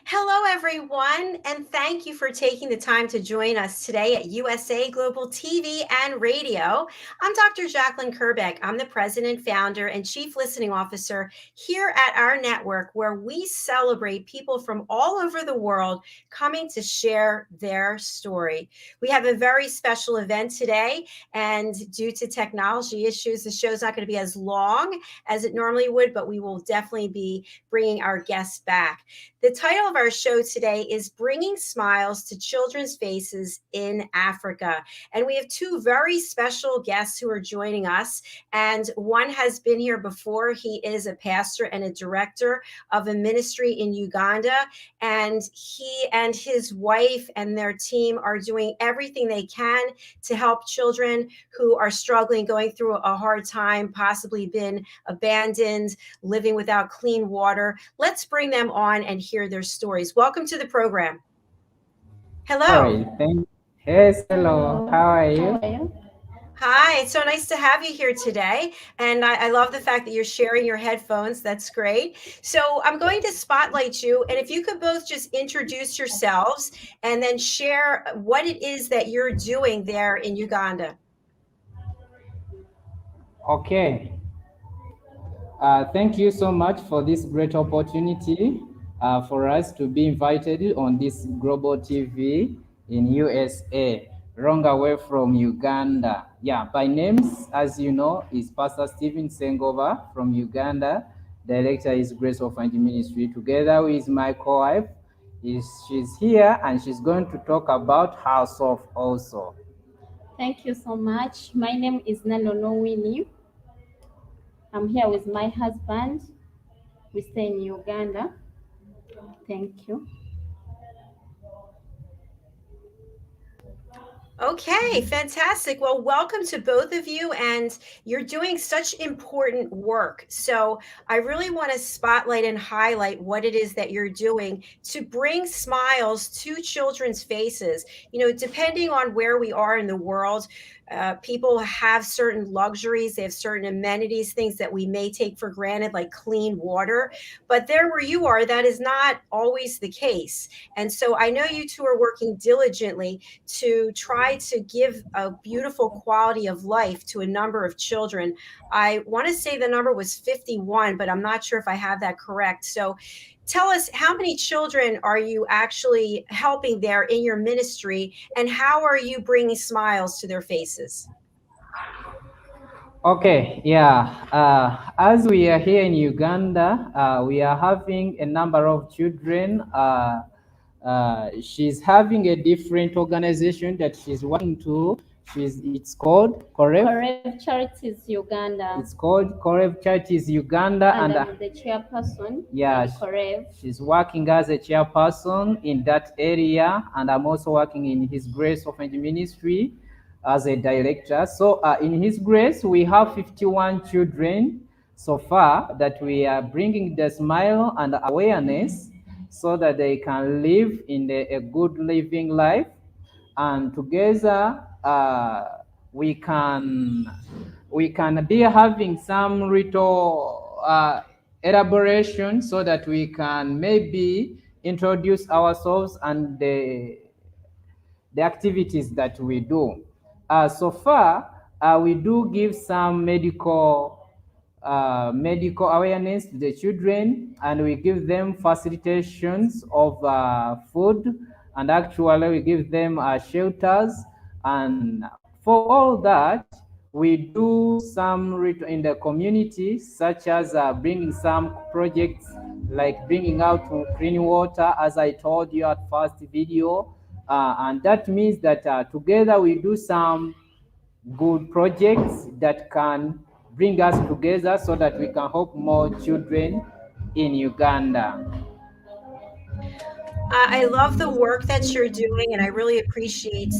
Hello, everyone, and thank you for taking the time to join us today at USA Global TV and Radio. I'm Dr. JACALYN KERBECK. I'm the president, founder, and chief listening officer here at our network, where we celebrate people from all over the world coming to share their story. We have a very special event today, and due to technology issues, the show's not going to be as long as it normally would, but we will definitely be bringing our guests back. The title of our show today is Bringing Smiles to Children's Faces in Africa. And we have two very special guests who are joining us. And one has been here before. He is a pastor and a director of a ministry in Uganda. And he and his wife and their team are doing everything they can to help children who are struggling, going through a hard time, possibly been abandoned, living without clean water. Let's bring them on and hear their stories. Welcome to the program. All Hello. right, Yes, hello. How are you? Hi, it's so nice to have you here today. And I love the fact that you're sharing your headphones. That's great. So I'm going to spotlight you. And if you could both just introduce yourselves and then share what it is that you're doing there in Uganda. Okay. Thank you so much for this great opportunity for us to be invited on this global TV in USA, long away from Uganda. Yeah, my name, as you know, is Pastor Stephen Ssengoba from Uganda. Director is Grace Orphanage Ministry. Together with my co-wife, she's here and she's going to talk about herself also. Thank you so much. My name is Nalono Winnie. I'm here with my husband. We stay in Uganda. Thank you. Okay, fantastic. Well, welcome to both of you, and you're doing such important work. So, I really want to spotlight and highlight what it is that you're doing to bring smiles to children's faces. Depending on where we are in the world, people have certain luxuries, they have certain amenities, things that we may take for granted, like clean water. But there where you are, that is not always the case. And so, I know you two are working diligently to try to give a beautiful quality of life to a number of children. I want to say the number was 51, but I'm not sure if I have that correct. So tell us, how many children are you actually helping there in your ministry, and how are you bringing smiles to their faces? Okay, yeah. As we are here in Uganda, we are having a number of children. She's having a different organization that she's working to. It's called Correct. Correct Charities Uganda. It's called Correct Charities Uganda, and I'm the chairperson. yeah, at Correct. she's working as a chairperson in that area, and I'm also working in His Grace Orphanage Ministry as a director. So in His Grace, we have 51 children so far that we are bringing the smile and awareness so that they can live in a good living life, and together we can be having some little elaboration so that we can maybe introduce ourselves and the activities that we do. So far, we do give some medical awareness to the children, and we give them facilitations of food, and actually we give them shelters. And for all that, we do some in the community, such as bringing some projects like bringing out clean water, as I told you at first video. And that means that together we do some good projects that can bring us together so that we can help more children in Uganda. I love the work that you're doing, and I really appreciate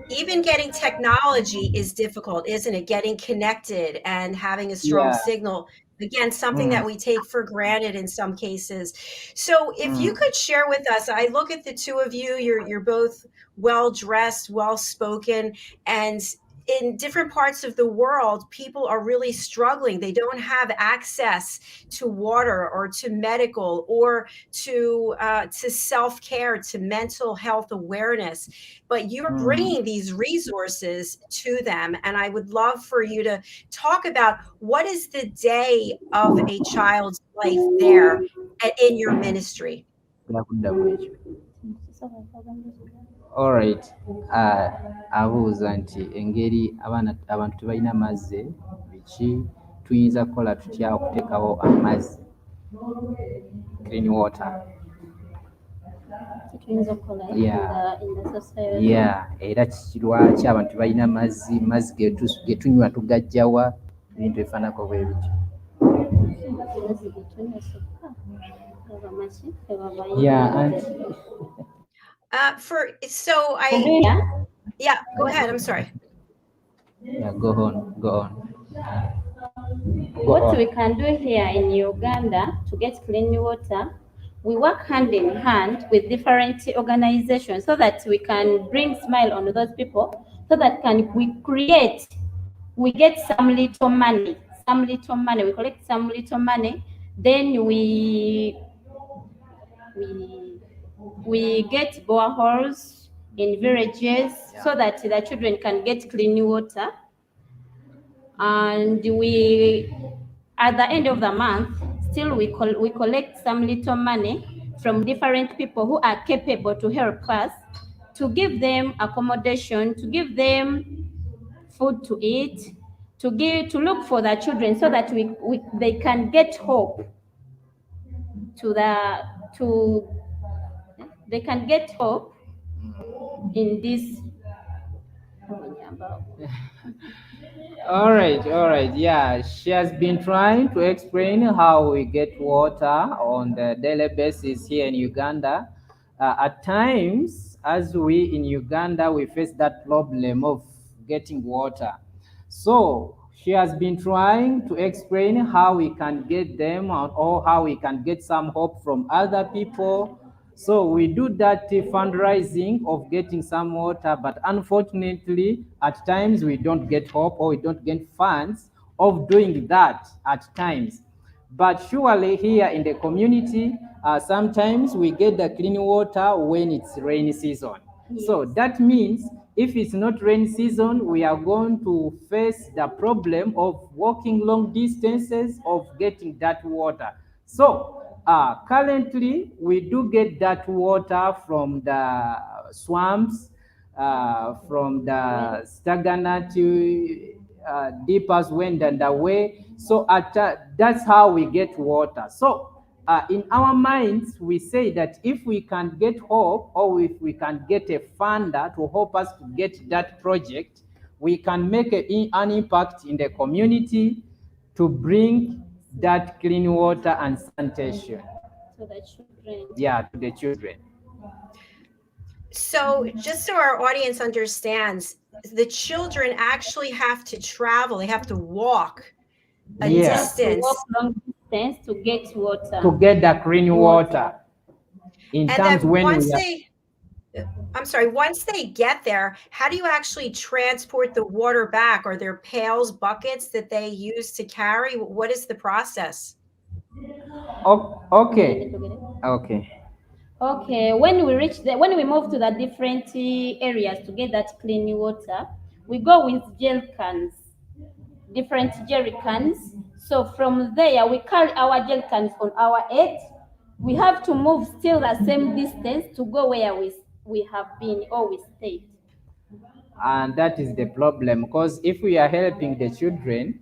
even getting technology is difficult, isn't it? Getting connected and having a strong Yeah. signal. Again, something Mm. that we take for granted in some cases. So, if you could share with us, I look at the two of you. You're both well dressed, well spoken, and in different parts of the world, people are really struggling. They don't have access to water or to medical or to self-care, to mental health awareness. But you're bringing these resources to them. And I would love for you to talk about what is the day of a child's life there in your ministry. All right. Abuuza nti engeri abantu tebalina mazzi biki tuyinza kukola tutya okuteekawo amazzi, clean water. Era lwaki abantu balina mazzi ge tunywa tugajjawa, ebintu ebifaanako bwe bityo. Go ahead. I'm sorry. Go on. What we can do here in Uganda to get clean water, we work hand in hand with different organizations so that we can bring smile on those people, so that we get some little money, we collect some little money, then we get boreholes in villages so that the children can get clean water. And we, at the end of the month, still we collect some little money from different people who are capable to help us, to give them accommodation, to give them food to eat, to look for the children so that they can get hope they can get hope in this. All right. Yeah, she has been trying to explain how we get water on the daily basis here in Uganda. At times, as we in Uganda, we face that problem of getting water. So she has been trying to explain how we can get them, or how we can get some hope from other people. So we do that fundraising of getting some water, but unfortunately, at times we don't get hope, or we don't get funds of doing that at times. But surely here in the community, sometimes we get the clean water when it's rainy season. Yes. So that means if it's not rainy season, we are going to face the problem of walking long distances of getting that water. So currently, we do get that water from the swamps, from the stagnant deepers wind and away. So that's how we get water. So in our minds, we say that if we can get hope, or if we can get a funder to help us to get that project, we can make an impact in the community to bring that clean water and sanitation to the children. Yeah, to the children. So just so our audience understands, the children actually have to travel. They have to walk a distance. Walk long distance to get water. To get the clean water. And then once they get there, how do you actually transport the water back? Are there pails, buckets that they use to carry? What is the process? Okay. When we move to the different areas to get that clean water, we go with different jerry cans. So from there, we carry our jerry cans on our head. We have to move still the same distance to go where we have been or we stayed. And that is the problem, because if we are helping the children,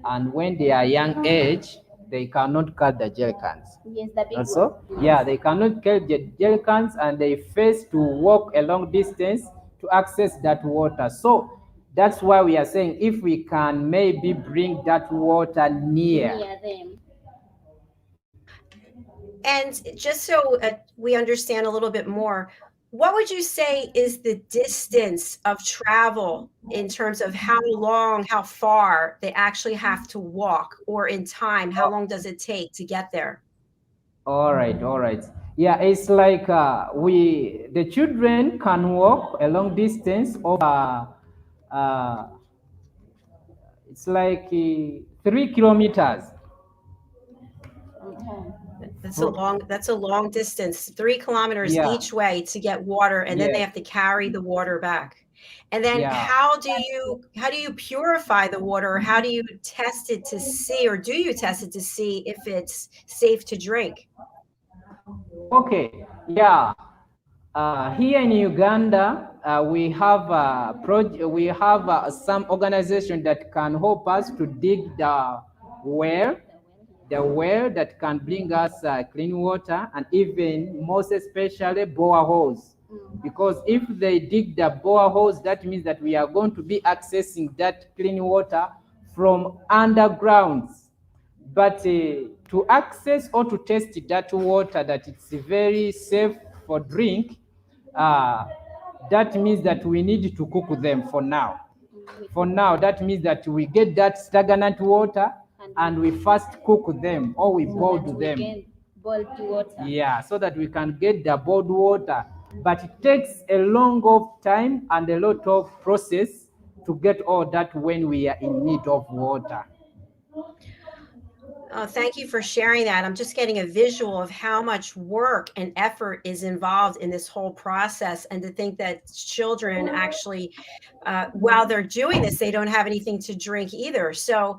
and when they are young age, they cannot cut the jerry cans. Yes, the big also, one. Yeah, they cannot cut the jerry cans, and they face to walk a long distance to access that water. So that's why we are saying if we can maybe bring that water near them. And just so we understand a little bit more, what would you say is the distance of travel in terms of how long, how far they actually have to walk, or in time, how long does it take to get there? All right. Yeah, it's like the children can walk a long distance of It's like 3 kilometers. From home. That's a long distance, 3 kilometers Yeah, each way to get water, and then they yeah, have to carry the water back. And then yeah. how do you purify the water? Or how do you test it to see, or do you test it to see if it's safe to drink? Okay, yeah. Here in Uganda, we have some organization that can help us to dig well, the well that can bring us clean water, and even most especially boreholes. Because if they dig the boreholes, that means that we are going to be accessing that clean water from underground. But to access or to test that water that it's very safe for drink, uh, that means that we need to cook them for now. For now, that means that we get that stagnant water and we first cook them or we boil them. Boiled water. Yeah, so that we can get the boiled water. But it takes a long of time and a lot of process to get all that when we are in need of water. Thank you for sharing that. I'm just getting a visual of how much work and effort is involved in this whole process. And to think that children actually, while they're doing this, they don't have anything to drink either. So,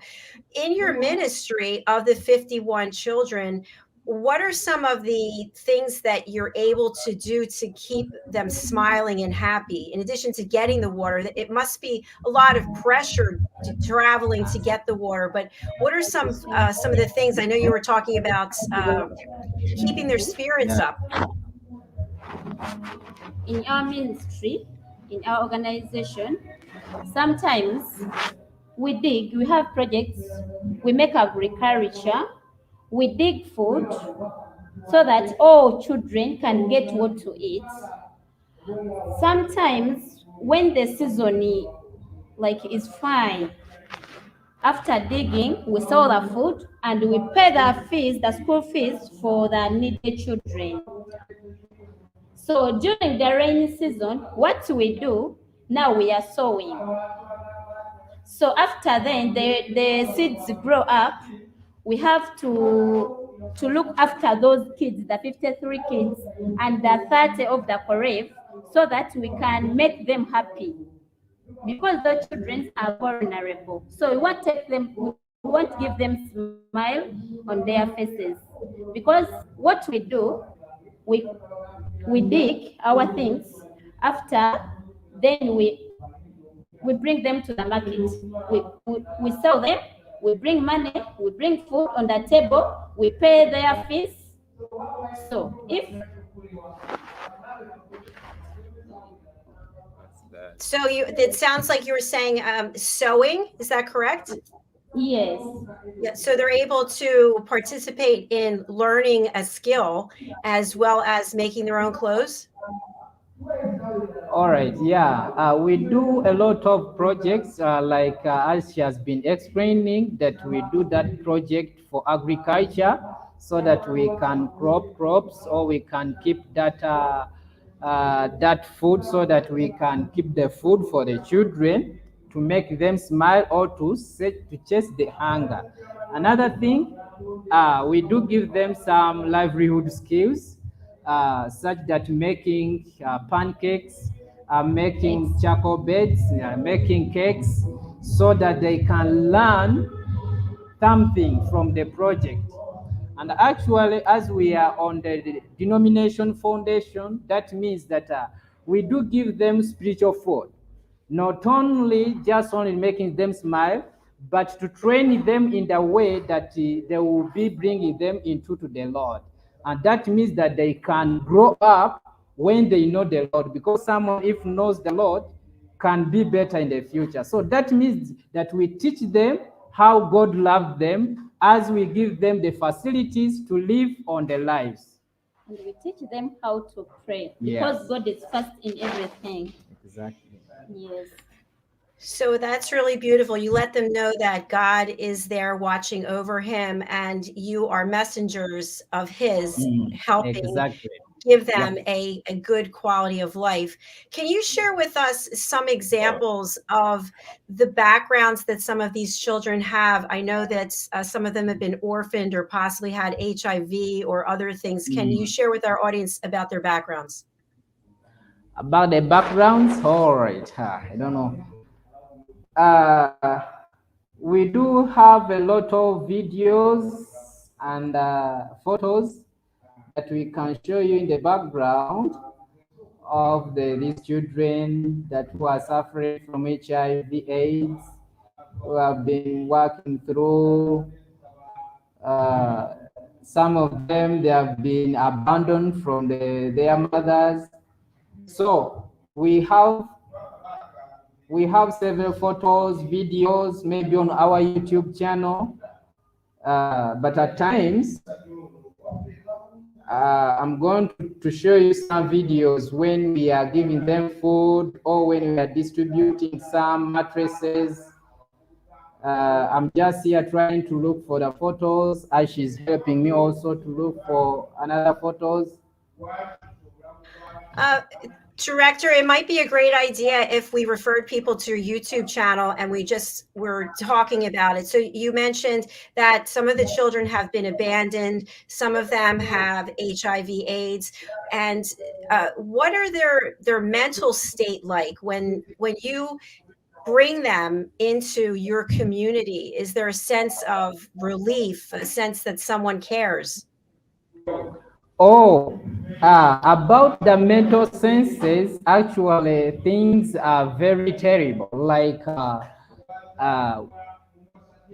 in your ministry of the 51 children, what are some of the things that you're able to do to keep them smiling and happy? In addition to getting the water, it must be a lot of pressure traveling to get the water. But what are some of the things? I know you were talking about keeping their spirits up. In our ministry, in our organization, sometimes we have projects, we make agriculture, we dig food so that all children can get what to eat. Sometimes when the season is fine, after digging, we sell the food and we pay the school fees for the needy children. So during the rainy season, what we do, now we are sowing. So after then, the seeds grow up. We have to look after those kids, the 53 kids and the 30 of the Korev, so that we can make them happy. Because the children are vulnerable. So we want to give them smile on their faces. Because what we do, we dig our things. After then we bring them to the market. We sell them, we bring money, we bring food on the table, we pay their fees. So It sounds like you were saying sewing, is that correct? Yes. Yeah, so they're able to participate in learning a skill as well as making their own clothes? All right, yeah, we do a lot of projects as she has been explaining, that we do that project for agriculture so that we can crop crops or we can keep that food so that we can keep the food for the children to make them smile or to chase the hunger. Another thing, we do give them some livelihood skills, such that making pancakes, making charcoal beds, making cakes, so that they can learn something from the project. And actually, as we are on the denomination foundation, that means that we do give them spiritual food, not only just only making them smile, but to train them in the way that they will be bringing them into to the Lord. And that means that they can grow up when they know the Lord, because someone, if knows the Lord, can be better in the future. So that means that we teach them how God loved them as we give them the facilities to live on their lives. And we teach them how to pray, because Yes. God is first in everything. Exactly. Yes. So that's really beautiful. You let them know that God is there watching over him and you are messengers of his, helping Exactly. give them a good quality of life. Can you share with us some examples of the backgrounds that some of these children have? I know that some of them have been orphaned or possibly had HIV or other things. Can you share with our audience about their backgrounds? About the backgrounds, all right. I don't know. We do have a lot of videos and photos that we can show you in the background of these children that who are suffering from HIV/AIDS, who have been working through. Some of them, they have been abandoned from their mothers. So we have several photos, videos, maybe on our YouTube channel. But at times, I'm going to show you some videos when we are giving them food or when we are distributing some mattresses. I'm just here trying to look for the photos as she's helping me also to look for another photos. Director, it might be a great idea if we referred people to your YouTube channel and we just were talking about it. So you mentioned that some of the children have been abandoned, some of them have HIV/AIDS, and what are their mental state like when you bring them into your community? Is there a sense of relief, a sense that someone cares? Oh, about the mental senses, actually things are very terrible. Like uh,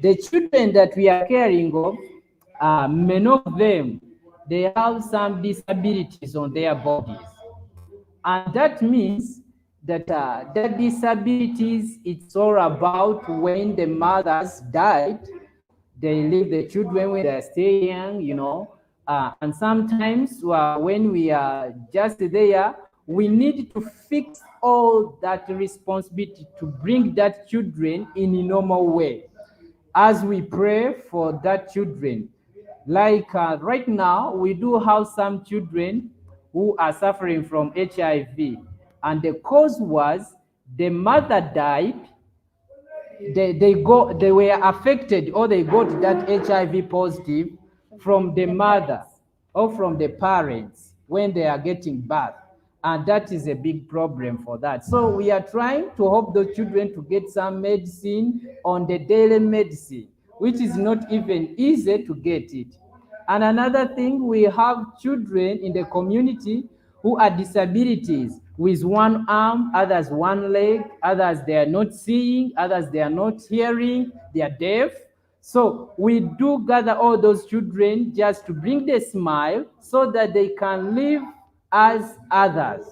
the children that we are caring of, many of them, they have some disabilities on their bodies. And that means that the disabilities, it's all about when the mothers died, they leave the children when they're still young, you know. And sometimes when we are just there, we need to fix all that responsibility to bring that children in a normal way as we pray for that children. Like right now, we do have some children who are suffering from HIV, and the cause was the mother died. They were affected or they got that HIV positive from the mother or from the parents when they are getting birth. And that is a big problem for that. So we are trying to help those children to get some medicine on the daily medicine, which is not even easy to get it. And another thing, we have children in the community who are disabilities with one arm, others one leg, others they are not seeing, others they are not hearing, they are deaf. So we do gather all those children just to bring the smile so that they can live as others.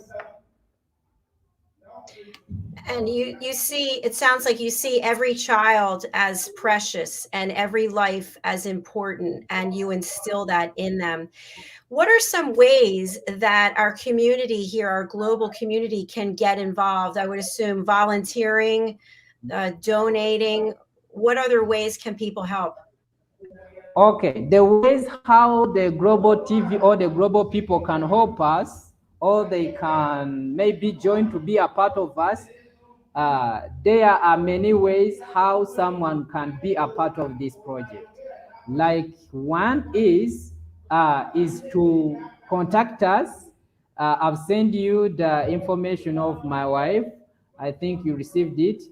And you see, it sounds like you see every child as precious and every life as important, and you instill that in them. What are some ways that our community here, our global community, can get involved? I would assume volunteering, donating. What other ways can people help? Okay, the ways how the global TV or the global people can help us, or they can maybe join to be a part of us. There are many ways how someone can be a part of this project. Like one is to contact us. I've sent you the information of my wife. I think you received it.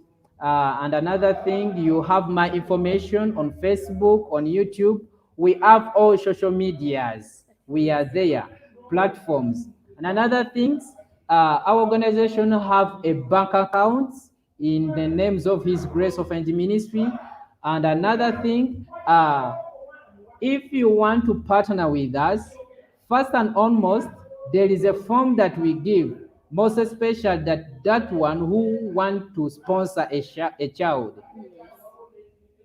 And another thing, you have my information on Facebook, on YouTube. We have all social medias. We are there, platforms. And another things, our organization have a bank account in the names of His Grace of Angel Ministry. And another thing, if you want to partner with us, first and foremost, there is a form that we give, most especially that one who want to sponsor a child.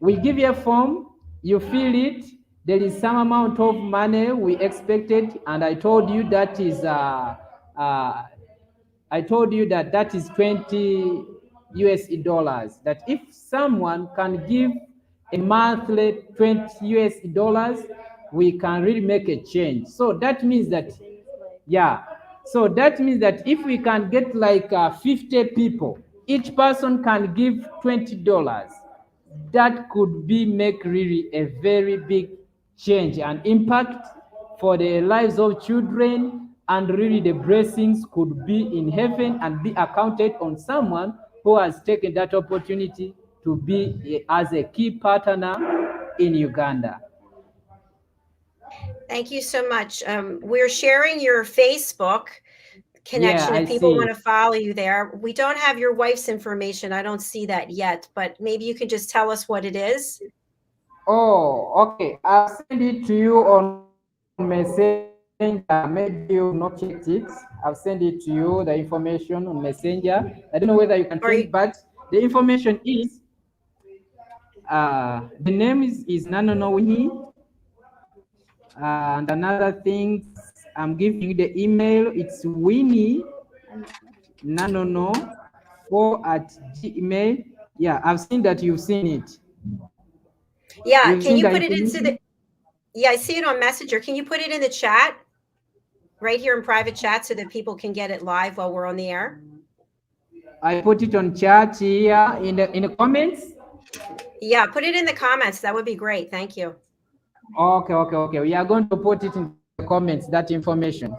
We give you a form, you fill it, there is some amount of money we expected, and I told you that is I told you that that is 20 USD dollars. That if someone can give a monthly 20 USD dollars, we can really make a change. So that means that Yeah. So that means that if we can get like 50 people, each person can give $20. That could be make really a very big change and impact for the lives of children, and really the blessings could be in heaven and be accounted on someone who has taken that opportunity to be as a key partner in Uganda. Thank you so much. We're sharing your Facebook Yeah, connection I if people see. want to follow you there. We don't have your wife's information. I don't see that yet, but maybe you can just tell us what it is. Oh, okay. I'll send it to you on Messenger. Maybe you've not checked it. I'll send it to you, the information on Messenger. I don't know whether you can check, but Or you, the information is the name is Nanono Winnie. And another thing, I'm giving you the email. It's Winnie Nanono 4 at Gmail. Yeah, I've seen that you've seen it. yeah, You've can seen you the put it into the, information? yeah, I see it on Messenger. Can you put it in the chat right here in private chat so that people can get it live while we're on the air? I put it on chat here in the comments. Yeah, put it in the comments. That would be great. Thank you. Okay. We are going to put it in the comments, that information.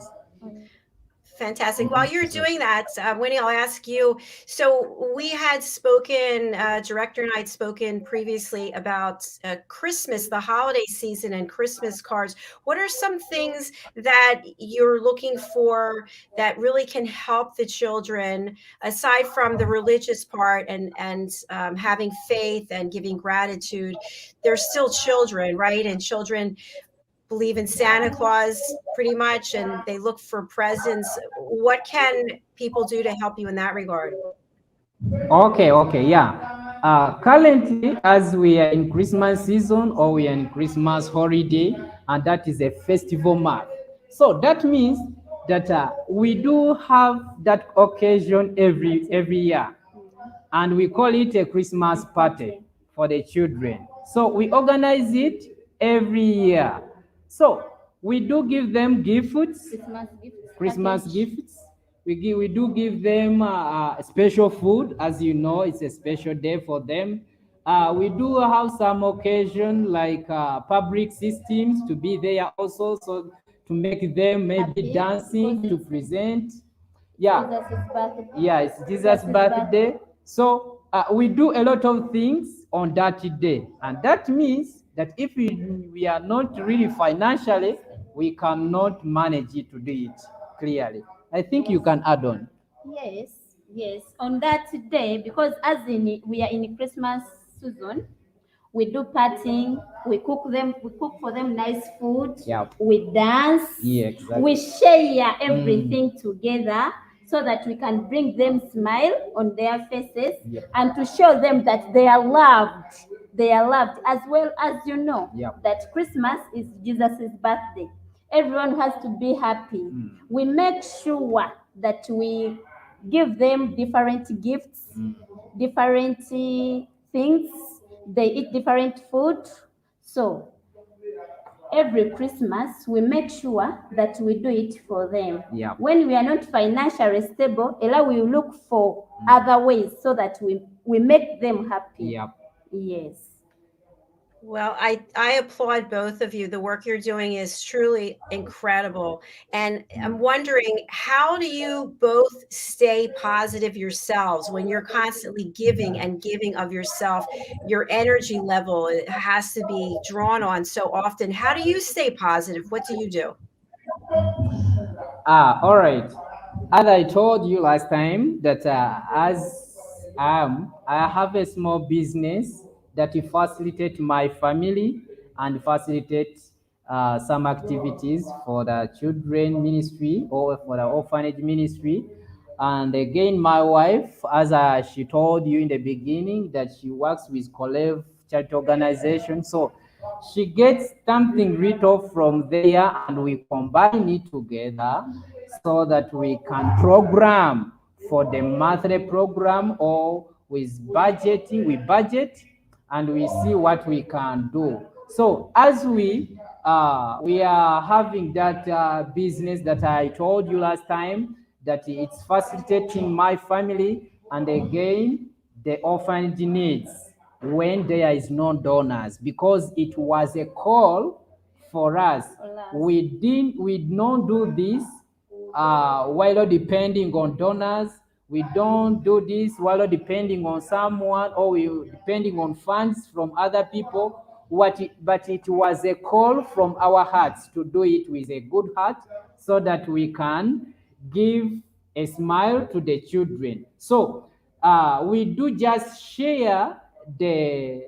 Fantastic. While you're doing that, Winnie, I'll ask you. So we had spoken, director and I had spoken previously about Christmas, the holiday season, and Christmas cards. What are some things that you're looking for that really can help the children, aside from the religious part and having faith and giving gratitude? They're still children, right? And children believe in Santa Claus pretty much, and they look for presents. What can people do to help you in that regard? Okay, yeah. Currently, as we are in Christmas season or we are in Christmas holiday, and that is a festival month. So that means that we do have that occasion every year, and we call it a Christmas party for the children. So we organize it every year. So we do give them gifts, Christmas gifts. We do give them special food. As you know, it's a special day for them. We do have some occasion like public systems to be there also, so to make them maybe dancing to present. Yeah, yeah, it's Jesus' birthday. So we do a lot of things on that day, and that means that if we are not really financially, we cannot manage it to do it clearly. I think you can add on. Yes. On that day, because as in we are in Christmas season, we do partying, we cook for them nice food, Yeah. we dance, Yeah, exactly. we share everything together so that we can bring them smile on their faces, Yep. and to show them that they are loved. They are loved, as well as you know Yep. that Christmas is Jesus' birthday. Everyone has to be happy. We make sure that we give them different gifts, different things. They eat different food. So every Christmas, we make sure that we do it for them. Yeah. When we are not financially stable, Ella will look for other ways so that we make them happy. Yeah. Yes. Well, I applaud both of you. The work you're doing is truly incredible. And I'm wondering, how do you both stay positive yourselves when you're constantly giving and giving of yourself? Your energy level has to be drawn on so often. How do you stay positive? What do you do? All right. As I told you last time that I have a small business that will facilitate my family and facilitate some activities for the children ministry or for the orphanage ministry. And again, my wife, as she told you in the beginning, that she works with Kolev Charity Organization. So she gets something written off from there, and we combine it together so that we can program for the monthly program, or with budgeting, we budget and we see what we can do. So as we are having that business that I told you last time, that it's facilitating my family, and again the orphanage needs when there is no donors, because it was a call for us. We don't do this while depending on donors. We don't do this while depending on someone, or we depending on funds from other people. But it was a call from our hearts to do it with a good heart, so that we can give a smile to the children. So we do just share the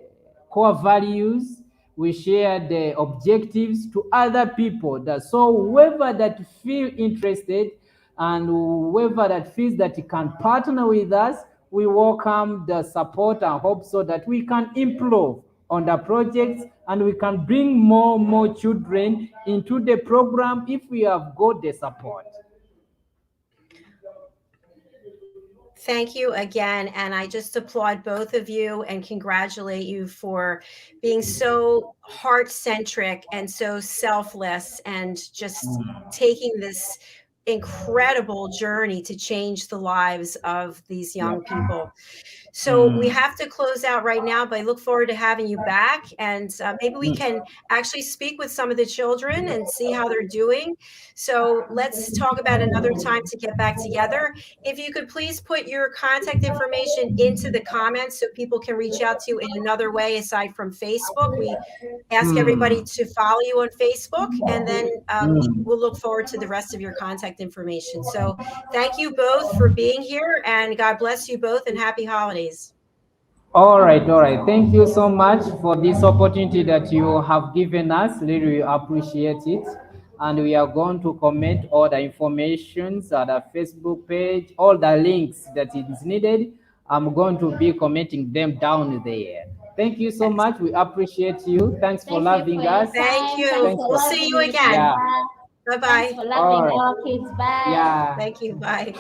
core values, we share the objectives to other people. So whoever that feel interested, and whoever that feels that he can partner with us, we welcome the support and hope, so that we can improve on the projects, and we can bring more children into the program if we have got the support. Thank you again. And I just applaud both of you and congratulate you for being so heart-centric and so selfless, and just taking this incredible journey to change the lives of these young people. So we have to close out right now, but I look forward to having you back, and maybe we can actually speak with some of the children and see how they're doing. So let's talk about another time to get back together. If you could please put your contact information into the comments so people can reach out to you in another way aside from Facebook. We ask everybody to follow you on Facebook, and then we'll look forward to the rest of your contact information. So thank you both for being here, and God bless you both, and happy holidays. All right, all right. Thank you so much for this opportunity that you have given us. Really appreciate it. And we are going to comment all the informations at the Facebook page, all the links that is needed. I'm going to be commenting them down there. Thank you so much. We appreciate you. Thanks for loving us. Thank you. Thanks for We'll see loving you me. again. Yeah. Bye-bye. Thanks for All loving right. our kids. Bye. Yeah. Thank you. Bye.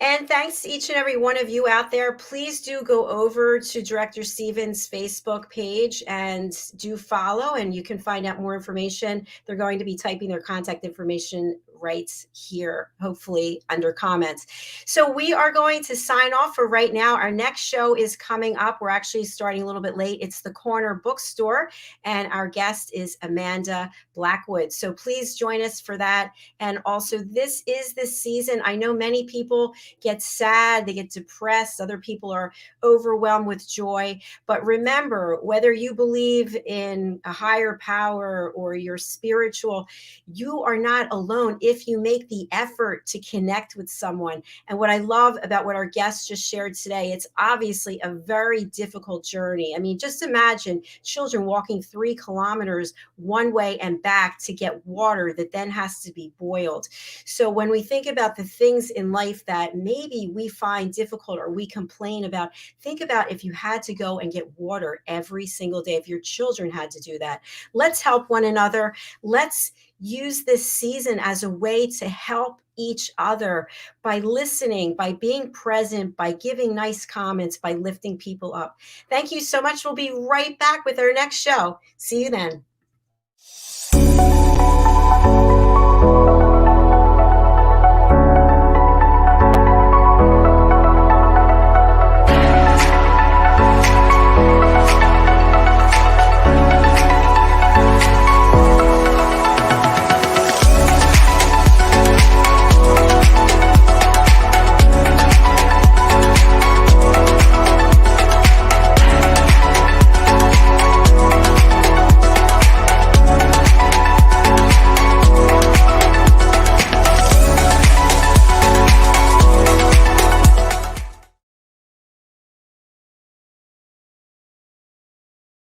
And thanks to each and every one of you out there. Please do go over to Director Stevens' Facebook page and do follow, and you can find out more information. They're going to be typing their contact information right here, hopefully under comments. So we are going to sign off for right now. Our next show is coming up. We're actually starting a little bit late. It's the Corner Bookstore, and our guest is Amanda Blackwood. So please join us for that. And also, this is the season. I know many people get sad, they get depressed, other people are overwhelmed with joy. But remember, whether you believe in a higher power or you're spiritual, you are not alone if you make the effort to connect with someone. And what I love about what our guests just shared today, it's obviously a very difficult journey. I mean, just imagine children walking 3 kilometers one way and back to get water that then has to be boiled. So when we think about the things in life that maybe we find difficult or we complain about, think about if you had to go and get water every single day, if your children had to do that. Let's help one another. Let's use this season as a way to help each other by listening, by being present, by giving nice comments, by lifting people up. Thank you so much. We'll be right back with our next show. See you then.